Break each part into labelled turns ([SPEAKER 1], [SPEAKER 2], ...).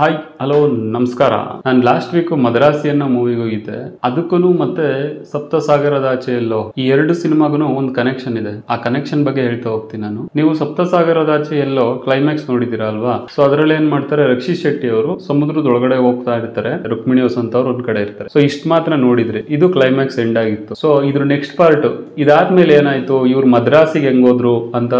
[SPEAKER 1] Hi hello ನಮಸ್ಕಾರ. ನಾನು last week Madrasi ಅನ್ನೋ ಮೂವಿಗೆ ಹೋಗಿದ್ದೆ. ಅದಕ್ಕೂ ಮತ್ತೆ ಸಪ್ತಸಾಗರದಾಚೆಯಲ್ಲೋ ಈ ಎರಡು ಸಿನಿಮಾಗೂ ಒಂದು ಕನೆಕ್ಷನ್ ಇದೆ. ಆ ಕನೆಕ್ಷನ್ ಬಗ್ಗೆ ಹೇಳ್ತಾ ಹೋಗ್ತೀನಿ ನಾನು. ನೀವು ಸಪ್ತಸಾಗರದಾಚೆ ಎಲ್ಲೋ ಕ್ಲೈಮ್ಯಾಕ್ಸ್ ನೋಡಿದಿರಾ ಅಲ್ವಾ? ಸೊ ಅದರಲ್ಲಿ ಏನ್ ಮಾಡ್ತಾರೆ, ರಕ್ಷಿತ್ ಶೆಟ್ಟಿ ಅವರು ಸಮುದ್ರದೊಳಗಡೆ ಹೋಗ್ತಾ ಇರ್ತಾರೆ, ರುಕ್ಮಿಣಿ ವಸಂತ್ ಅವ್ರು ಒಂದ್ ಕಡೆ ಇರ್ತಾರೆ. ಸೊ ಇಷ್ಟ ಮಾತ್ರ ನೋಡಿದ್ರಿ, ಇದು ಕ್ಲೈಮ್ಯಾಕ್ಸ್ ಎಂಡ್ ಆಗಿತ್ತು. ಸೊ ಇದ್ರ ನೆಕ್ಸ್ಟ್ ಪಾರ್ಟ್ ಇದಾದ್ಮೇಲೆ ಏನಾಯ್ತು, ಇವ್ರು ಮದ್ರಾಸಿಗೆ ಹೆಂಗೋದ್ರು ಅಂತ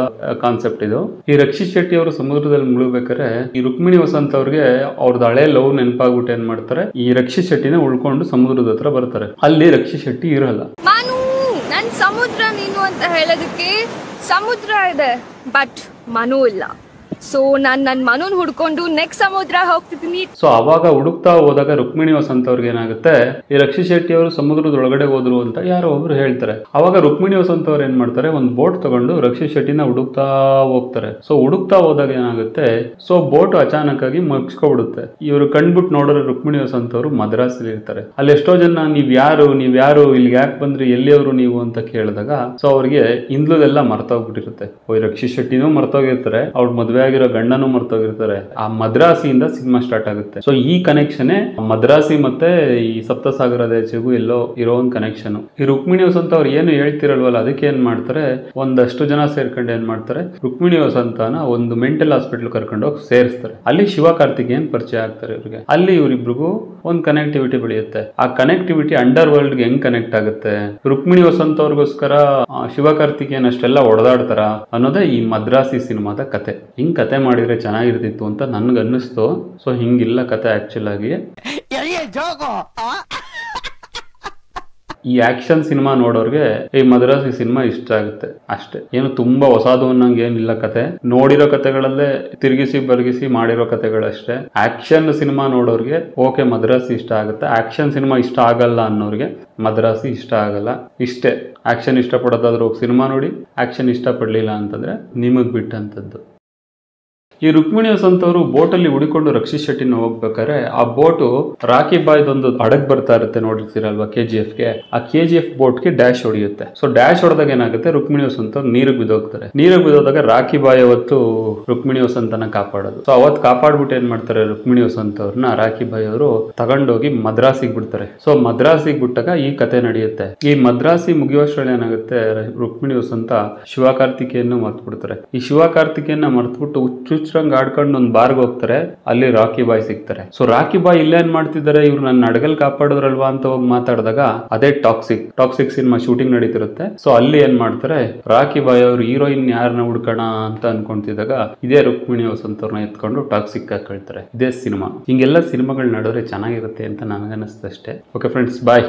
[SPEAKER 1] ಕಾನ್ಸೆಪ್ಟ್ ಇದು. ಈ ರಕ್ಷಿತ್ ಶೆಟ್ಟಿ ಅವರು ಸಮುದ್ರದಲ್ಲಿ ಮುಳುಗ್ಬೇಕಾದ್ರೆ ಈ ರುಕ್ಮಿಣಿ ವಸಂತ್ ಅವ್ರಿಗೆ ಅವ್ರದ್ದು ಹಳೆ ಲವ್ ನೆನಪಾಗ್ಬಿಟ್ಟು ಏನ್ ಮಾಡ್ತಾರೆ, ಈ ರಕ್ಷಿತ್ ಶೆಟ್ಟಿನ ಉಳ್ಕೊಂಡು ಸಮುದ್ರದ ಹತ್ರ ಬರ್ತಾರೆ. ಅಲ್ಲಿ ರಕ್ಷಿತ್ ಶೆಟ್ಟಿ ಇರಲ್ಲ.
[SPEAKER 2] ನನ್ ಸಮುದ್ರ ನೀನು ಅಂತ ಹೇಳೋದಕ್ಕೆ ಸಮುದ್ರ ಇದೆ, ಬಟ್ ಮನು ಇಲ್ಲ. ಸೊ ನಾನ್ ನನ್ ಮನುನ್ ಹುಡ್ಕೊಂಡು ನೆಕ್ಸ್ಟ್ ಸಮುದ್ರ ಹೋಗ್ತಿದ್ದೀನಿ.
[SPEAKER 1] ಸೊ ಅವಾಗ ಹುಡುಕ್ತಾ ಹೋದಾಗ ರುಕ್ಮಿಣಿ ವಸಂತ್ ಅವ್ರಿಗೆ ಏನಾಗುತ್ತೆ, ಈ ರಕ್ಷಿತ್ ಶೆಟ್ಟಿ ಅವರು ಸಮುದ್ರದೊಳಗಡೆ ಹೋದ್ರು ಅಂತ ಯಾರೋ ಒಬ್ರು ಹೇಳ್ತಾರೆ. ಅವಾಗ ರುಕ್ಮಿಣಿ ವಸಂತ್ ಅವ್ರು ಏನ್ ಮಾಡ್ತಾರೆ, ಒಂದು ಬೋಟ್ ತಗೊಂಡು ರಕ್ಷಿತ್ ಶೆಟ್ಟಿನ ಹುಡುಕ್ತಾ ಹೋಗ್ತಾರೆ. ಸೊ ಹುಡುಕ್ತಾ ಹೋದಾಗ ಏನಾಗುತ್ತೆ, ಸೊ ಬೋಟ್ ಅಚಾನಕ್ ಆಗಿ ಮುಚ್ಕೊಬಿಡುತ್ತೆ. ಇವರು ಕಣ್ಬಿಟ್ಟು ನೋಡಿದ್ರೆ ರುಕ್ಮಿಣಿ ವಸಂತ್ ಅವರು ಮದ್ರಾಸಲ್ಲಿ ಇರ್ತಾರೆ. ಅಲ್ಲಿ ಎಷ್ಟೋ ಜನ ನೀವ್ಯಾರು ಇಲ್ಲಿ ಯಾಕೆ ಬಂದ್ರಿ, ಎಲ್ಲಿಯವರು ನೀವು ಅಂತ ಕೇಳಿದಾಗ ಸೊ ಅವ್ರಿಗೆ ಇಂದ್ಲದೆಲ್ಲ ಮರ್ತೋಗ್ಬಿಟ್ಟಿರುತ್ತೆ. ರಕ್ಷಿತ್ ಶೆಟ್ಟಿನೂ ಮರ್ತೋಗಿರ್ತಾರೆ, ಅವ್ರ ಮದ್ವೆ ಆಗಿರೋ ಗಂಡನೂ ಮರ್ತೋಗಿರ್ತಾರೆ. ಆ ಮದ್ರಾಸಿಯಿಂದ ಸಿನಿಮಾ ಸ್ಟಾರ್ಟ್ ಆಗುತ್ತೆ. ಸೊ ಈ ಕನೆಕ್ಷನ್ ಮದ್ರಾಸಿ ಮತ್ತೆ ಈ ಸಪ್ತಸಾಗರದಾಚೆಗೂ ಎಲ್ಲೋ ಇರೋ ಒಂದು ಕನೆಕ್ಷನ್. ಈ ರುಕ್ಮಿಣಿ ವಸಂತ ಅವ್ರು ಏನು ಹೇಳ್ತಿರಲ್ವಲ್ಲ, ಅದಕ್ಕೆ ಏನ್ ಮಾಡ್ತಾರೆ, ಒಂದಷ್ಟು ಜನ ಸೇರ್ಕೊಂಡು ಏನ್ ಮಾಡ್ತಾರೆ, ರುಕ್ಮಿಣಿ ವಸಂತನ ಒಂದು ಮೆಂಟಲ್ ಹಾಸ್ಪಿಟಲ್ ಕರ್ಕೊಂಡು ಹೋಗಿ ಸೇರಿಸ್ತಾರೆ. ಅಲ್ಲಿ ಶಿವಕಾರ್ತಿಕೇಯನ್ ಪರಿಚಯ ಆಗ್ತಾರೆ ಇವ್ರಿಗೆ. ಅಲ್ಲಿ ಇವರಿಬ್ರಿಗೂ ಒಂದು ಕನೆಕ್ಟಿವಿಟಿ ಬೆಳೆಯುತ್ತೆ. ಆ ಕನೆಕ್ಟಿವಿಟಿ ಅಂಡರ್ ವರ್ಲ್ಡ್ ಗೆ ಹೆಂಗ್ ಕನೆಕ್ಟ್ ಆಗುತ್ತೆ, ರುಕ್ಮಿಣಿ ವಸಂತ ಅವ್ರಿಗೋಸ್ಕರ ಶಿವಕಾರ್ತಿಕೇಯನ್ ಅಷ್ಟೆಲ್ಲ ಹೊಡೆದಾಡ್ತಾರ ಅನ್ನೋದೇ ಈ ಮದ್ರಾಸಿ ಸಿನಿಮಾದ ಕತೆ. ಹಿಂಗ್ ಕತೆ ಮಾಡಿದ್ರೆ ಚೆನ್ನಾಗಿರ್ತಿತ್ತು ಅಂತ ನನ್ಗೆ ಅನ್ನಿಸ್ತು. ಸೊ ಹಿಂಗಿಲ್ಲ ಕತೆ ಆಕ್ಚುಲ್ ಆಗಿ. ಈ ಆಕ್ಷನ್ ಸಿನಿಮಾ ನೋಡೋರ್ಗೆ ಈ ಮದ್ರಾಸಿ ಸಿನಿಮಾ ಇಷ್ಟ ಆಗುತ್ತೆ ಅಷ್ಟೇ. ಏನು ತುಂಬಾ ಹೊಸದು ಅನ್ನಂಗೆ ಏನಿಲ್ಲ ಕತೆ. ನೋಡಿರೋ ಕತೆಗಳಲ್ಲೇ ತಿರುಗಿಸಿ ಬರಗಿಸಿ ಮಾಡಿರೋ ಕತೆಗಳಷ್ಟೇ. ಆಕ್ಷನ್ ಸಿನಿಮಾ ನೋಡೋರ್ಗೆ ಓಕೆ ಮದ್ರಾಸಿ ಇಷ್ಟ ಆಗುತ್ತೆ. ಆಕ್ಷನ್ ಸಿನಿಮಾ ಇಷ್ಟ ಆಗಲ್ಲ ಅನ್ನೋರ್ಗೆ ಮದ್ರಾಸಿ ಇಷ್ಟ ಆಗಲ್ಲ. ಇಷ್ಟೇ. ಆಕ್ಷನ್ ಇಷ್ಟಪಡೋದಾದ್ರೂ ಸಿನಿಮಾ ನೋಡಿ, ಆಕ್ಷನ್ ಇಷ್ಟಪಡ್ಲಿಲ್ಲ ಅಂತಂದ್ರೆ ನಿಮಗ್ ಬಿಟ್ಟಂತದ್ದು. ಈ ರುಕ್ಮಿಣಿ ವಸಂತ್ ಅವರು ಬೋಟಲ್ಲಿ ಹುಡಿಕೊಂಡು ರಕ್ಷಿತ್ ಶೆಟ್ಟಿನ ಹೋಗ್ಬೇಕಾದ್ರೆ ಆ ಬೋಟು ರಾಕಿ ಬಾಯ್ದೊಂದು ಹಡಗ್ ಬರ್ತಾ ಇರುತ್ತೆ, ನೋಡಿರ್ತೀರಲ್ವಾ KGFಗೆ. ಆ KGF ಬೋಟ್ಗೆ ಡ್ಯಾಶ್ ಹೊಡೆಯುತ್ತೆ. ಸೊ ಡ್ಯಾಶ್ ಹೊಡೆದಾಗ ಏನಾಗುತ್ತೆ, ರುಕ್ಮಿಣಿ ವಸಂತ್ ಅವ್ರು ನೀರಿಗೆ ಬಿದ್ದೋಗ್ತಾರೆ. ನೀರಿಗೆ ಬಿದ್ದೋದಾಗ ರಾಕಿ ಬಾಯ್ ಅವತ್ತು ರುಕ್ಮಿಣಿ ವಸಂತನ ಕಾಪಾಡೋದು. ಸೊ ಅವತ್ತು ಕಾಪಾಡ್ಬಿಟ್ಟು ಏನ್ ಮಾಡ್ತಾರೆ, ರುಕ್ಮಿಣಿ ವಸಂತ್ ಅವ್ರನ್ನ ರಾಕಿ ಬಾಯ್ ಅವರು ತಗೊಂಡೋಗಿ ಮದ್ರಾಸಿಗೆ ಬಿಡ್ತಾರೆ. ಸೊ ಮದ್ರಾಸಿಗೆ ಬಿಟ್ಟಾಗ ಈ ಕತೆ ನಡೆಯುತ್ತೆ. ಈ ಮದ್ರಾಸಿ ಮುಗಿಯುವಷ್ಟರಲ್ಲಿ ಏನಾಗುತ್ತೆ, ರುಕ್ಮಿಣಿ ವಸಂತ ಶಿವಕಾರ್ತಿಕೇಯನ್ನ ಮರ್ತು ಬಿಡ್ತಾರೆ. ಈ ಶಿವಕಾರ್ತಿಕೇಯನ್ನ ಮರ್ತ್ಬಿಟ್ಟು ಹುಚ್ಚುಚ್ಚರಂಗ್ ಆಡ್ಕೊಂಡು ಒಂದು ಬಾರ್ಗೆ ಹೋಗ್ತಾರೆ. ಅಲ್ಲಿ ರಾಕಿ ಬಾಯ್ ಸಿಗ್ತಾರೆ. ಸೊ ರಾಕಿ ಬಾಯ್ ಇಲ್ಲೇನ್ ಮಾಡ್ತಿದ್ದಾರೆ, ಇವ್ರು ನನ್ನ ಅಡಗಲ್ ಕಾಪಾಡಿದ್ರಲ್ವಾ ಅಂತ ಹೋಗಿ ಮಾತಾಡಿದಾಗ ಅದೇ ಟಾಕ್ಸಿಕ್ ಸಿನಿಮಾ ಶೂಟಿಂಗ್ ನಡೀತಿರುತ್ತೆ. ಸೊ ಅಲ್ಲಿ ಏನ್ ಮಾಡ್ತಾರೆ, ರಾಕಿ ಬಾಯ್ ಅವರು ಹೀರೋಯಿನ್ ಯಾರನ್ನ ಹುಡ್ಕೋಣ ಅಂತ ಅನ್ಕೊಂತಿದ್ದಾಗ ಇದೇ ರುಕ್ಮಿಣಿ ವಸಂತ್ ಅವ್ರನ್ನ ಎತ್ಕೊಂಡು ಟಾಕ್ಸಿಕ್ ಹಾಕೊಳ್ತಾರೆ. ಇದೇ ಸಿನಿಮಾ. ಹಿಂಗೆಲ್ಲ ಸಿನಿಮಾಗಳು ನಡೆದ್ರೆ ಚೆನ್ನಾಗಿರುತ್ತೆ ಅಂತ ನನಗನ್ನಿಸ್ತಷ್ಟೇ. ಓಕೆ ಫ್ರೆಂಡ್ಸ್, ಬಾಯ್.